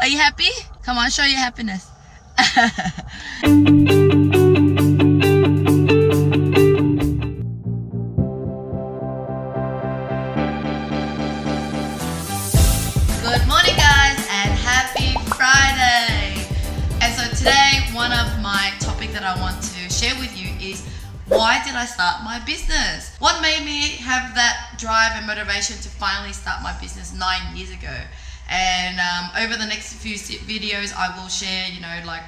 Are you happy? Come on, show your happiness. Good morning, guys, and happy Friday. And so today, one of my topic that I want to share with you is why did I start my business? What made me have that drive and motivation to finally start my business 9 years ago? And over the next few videos, I will share, like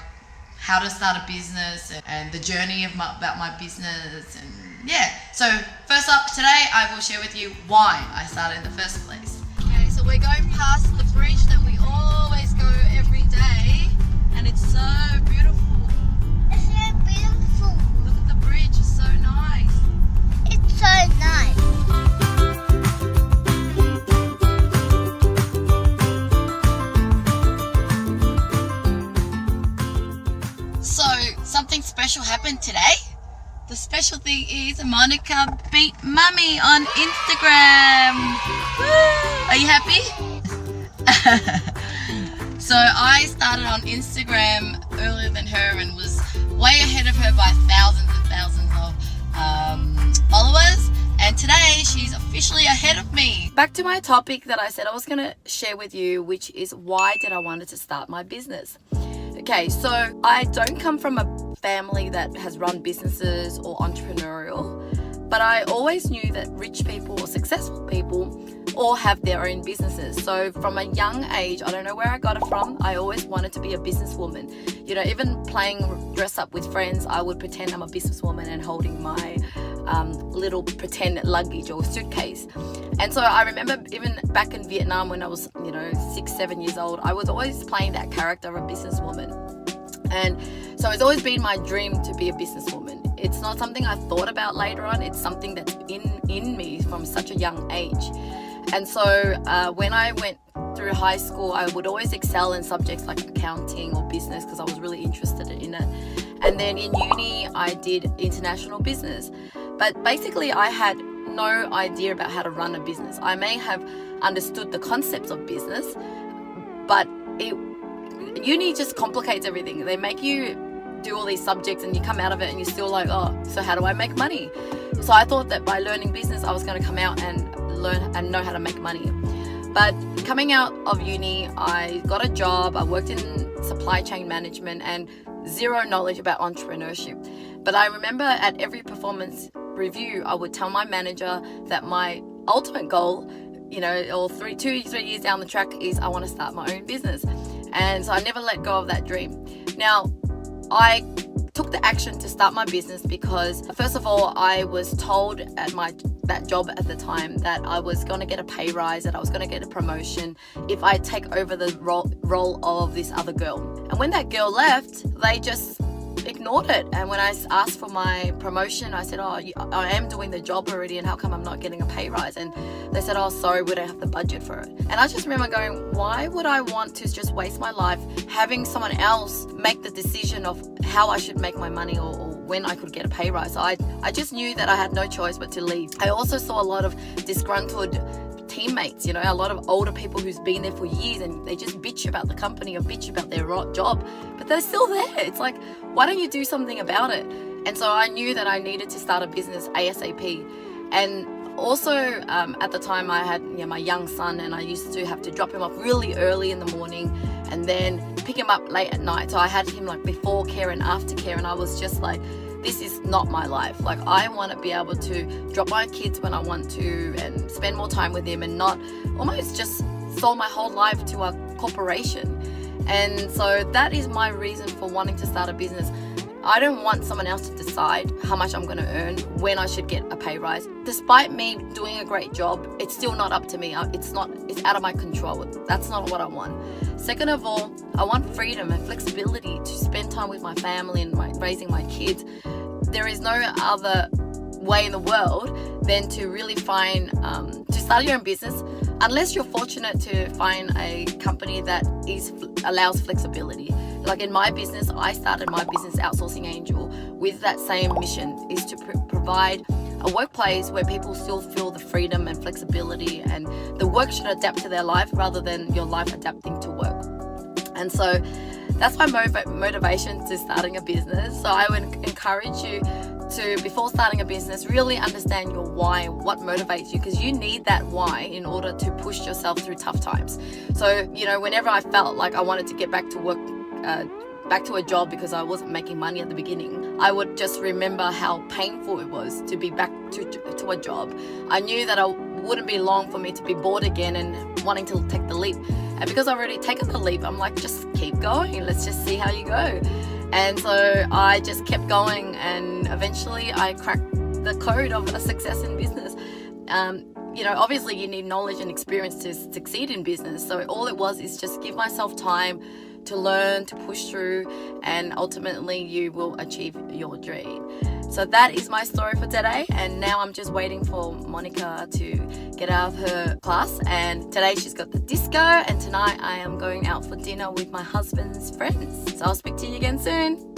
how to start a business and the journey about my business. And yeah, so first up today, I will share with you why I started in the first place. Okay, so we're going past the bridge that we always go every day, and it's so beautiful. It's so beautiful. Look at the bridge, it's so nice. It's so nice. So, something special happened today. The special thing is Monica beat Mummy on Instagram. Woo! Are you happy? So I started on Instagram earlier than her and was way ahead of her by thousands and thousands of followers. And today she's officially ahead of me. Back to my topic that I said I was going to share with you, which is why did I wanted to start my business? Okay, so I don't come from a family that has run businesses or entrepreneurial, but I always knew that rich people or successful people all have their own businesses. So from a young age, I don't know where I got it from, I always wanted to be a businesswoman. Even playing dress up with friends, I would pretend I'm a businesswoman and holding my little pretend luggage or suitcase. And so I remember even back in Vietnam when I was 6-7 years old, I was always playing that character of a businesswoman. And so it's always been my dream to be a businesswoman. It's not something I thought about later on, it's something that's in me from such a young age. And so when I went through high school, I would always excel in subjects like accounting or business because I was really interested in it. And then in uni, I did international business. But basically, I had no idea about how to run a business. I may have understood the concepts of business, but uni just complicates everything. They make you do all these subjects and you come out of it and you're still like, oh, so how do I make money? So I thought that by learning business, I was going to come out and learn and know how to make money. But coming out of uni, I got a job. I worked in supply chain management and zero knowledge about entrepreneurship. But I remember at every performance review, I would tell my manager that my ultimate goal, or 2 years down the track is I want to start my own business. And so I never let go of that dream. Now, I took the action to start my business because, first of all, I was told at that job at the time that I was going to get a pay rise, that I was going to get a promotion if I take over the role of this other girl. And when that girl left, they just ignored it. And when I asked for my promotion, I said, I am doing the job already, and how come I'm not getting a pay rise? And they said, sorry, we don't have the budget for it. And I just remember going, why would I want to just waste my life having someone else make the decision of how I should make my money or when I could get a pay rise? So I just knew that I had no choice but to leave. I also saw a lot of disgruntled teammates, a lot of older people who's been there for years and they just bitch about the company or bitch about their job, but they're still there. It's like, why don't you do something about it? And so I knew that I needed to start a business ASAP. And also at the time I had my young son, and I used to have to drop him off really early in the morning and then pick him up late at night. So I had him like before care and after care, and I was just like, this is not my life. Like, I want to be able to drop my kids when I want to and spend more time with him and not almost just sold my whole life to a corporation. And so that is my reason for wanting to start a business. I don't want someone else to decide how much I'm going to earn, when I should get a pay rise. Despite me doing a great job, it's still not up to me. It's out of my control. That's not what I want. Second of all, I want freedom and flexibility to spend time with my family and raising my kids. There is no other way in the world than to really find, to start your own business, unless you're fortunate to find a company that allows flexibility. Like in my business, I started my business Outsourcing Angel with that same mission, is to provide a workplace where people still feel the freedom and flexibility, and the work should adapt to their life rather than your life adapting to work. And so that's my motivation to starting a business. So I would encourage you to, before starting a business, really understand your why, what motivates you, because you need that why in order to push yourself through tough times. So, you know, whenever I felt like I wanted to get back to work, back to a job because I wasn't making money at the beginning, I would just remember how painful it was to be back to a job. I knew that it wouldn't be long for me to be bored again and wanting to take the leap. And because I've already taken the leap, I'm like, just keep going. Let's just see how you go. And so I just kept going, and eventually I cracked the code of a success in business. You know, obviously you need knowledge and experience to succeed in business. So all it was is just give myself time to learn, to push through, and ultimately you will achieve your dream. So that is my story for today, and now I'm just waiting for Monica to get out of her class. And today she's got the disco, and tonight I am going out for dinner with my husband's friends. So I'll speak to you again soon.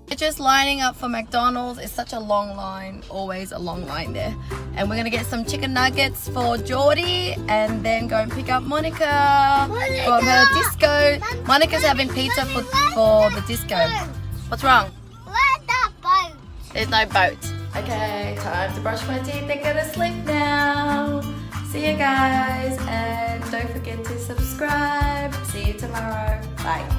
We're just lining up for McDonald's. It's such a long line, always a long line there. And we're gonna get some chicken nuggets for Geordie, and then go and pick up Monica from her disco. Monica's having pizza for the disco. What's wrong? Where's the boat? There's no boat. Okay, time to brush my teeth and go to sleep now. See you guys, and don't forget to subscribe. See you tomorrow. Bye.